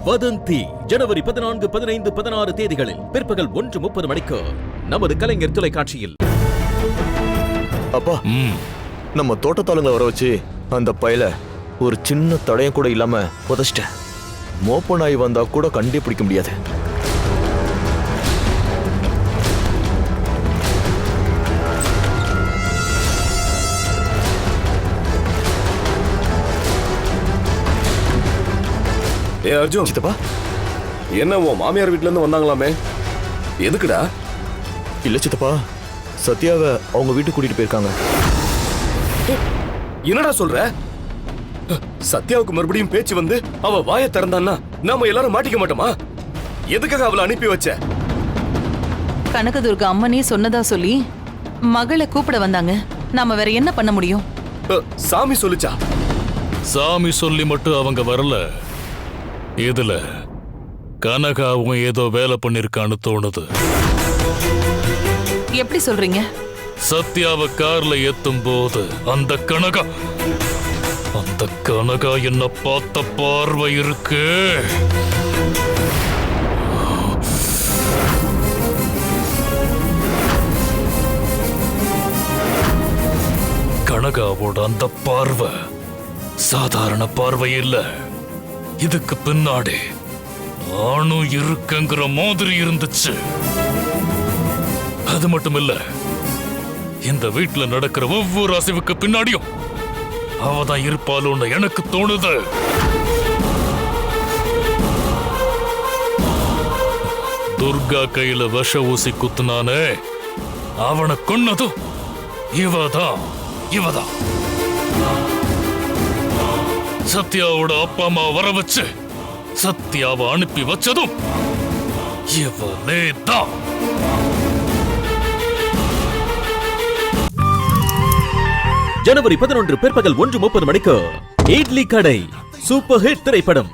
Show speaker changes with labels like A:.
A: வதந்தி ஜனவரி 14, 15, 16 தேதிகளில் பிற்பகல் 1:30 மணிக்கு நமது கலைஞர் தொலைக்காட்சியில்.
B: அப்பா, நம்ம தோட்டத்தாளுங்களை வர வச்சு அந்த பையல ஒரு சின்ன தடயம் கூட இல்லாம புதைச்சிட்டேன். மோப்ப நாய் வந்தா கூட கண்டுபிடிக்க முடியாது.
C: ஏ அர்ஜுன்,
B: சித்தப்பா,
C: என்ன உன் மாமியார் வீட்ல இருந்து வந்தாங்களாமே, எதுக்குடா?
B: இல்ல சித்தப்பா, சத்யாவை அவங்க வீட்டுக்கு கூட்டிட்டு போயிருக்காங்க.
C: என்னடா சொல்ற? சத்யாவுக்கு மறுபடியும் பேச்சு வந்து அவ வாயை திறந்தான்னா நாம எல்லாரும் மாட்டிக்க மாட்டோமா? எதுக்காக அவளை அனுப்பி வச்ச?
D: கனகதுர்கா அம்மனே சொன்னதா சொல்லி மகளை கூப்பிட வந்தாங்க. நாம வேற என்ன பண்ண முடியும்?
C: சாமி சொல்லுச்சா?
E: சாமி சொல்லி மட்டும் அவங்க வரல. இதுல கனகாவும் ஏதோ வேலை பண்ணிருக்கான்னு தோணுது.
D: எப்படி சொல்றீங்க?
E: சத்யாவை கார்ல ஏத்தும் போது அந்த கனகா என்ன பார்த்த பார்வை இருக்கு. கனகாவோட அந்த பார்வை சாதாரண பார்வை இல்ல. இதுக்கு பின்னாடி ஆணும் இருக்குங்கிற மாதிரி இருந்துச்சு. அது மட்டும் இல்ல, இந்த வீட்டுல நடக்கிற ஒவ்வொரு அசைவுக்கு பின்னாடியும் அவதான் இருப்பாளோன்னு எனக்கு தோணுது. துர்கா கையில விஷ ஊசி குத்துனானே, அவனை கொன்னதும் இவதான். சத்யாவோட அப்பா அம்மா வர வச்சு சத்யாவை அனுப்பி வச்சதும் இவளே தான்.
A: ஜனவரி 11 பிற்பகல் 1:30 மணிக்கு இட்லி கடை சூப்பர் ஹிட் திரைப்படம்.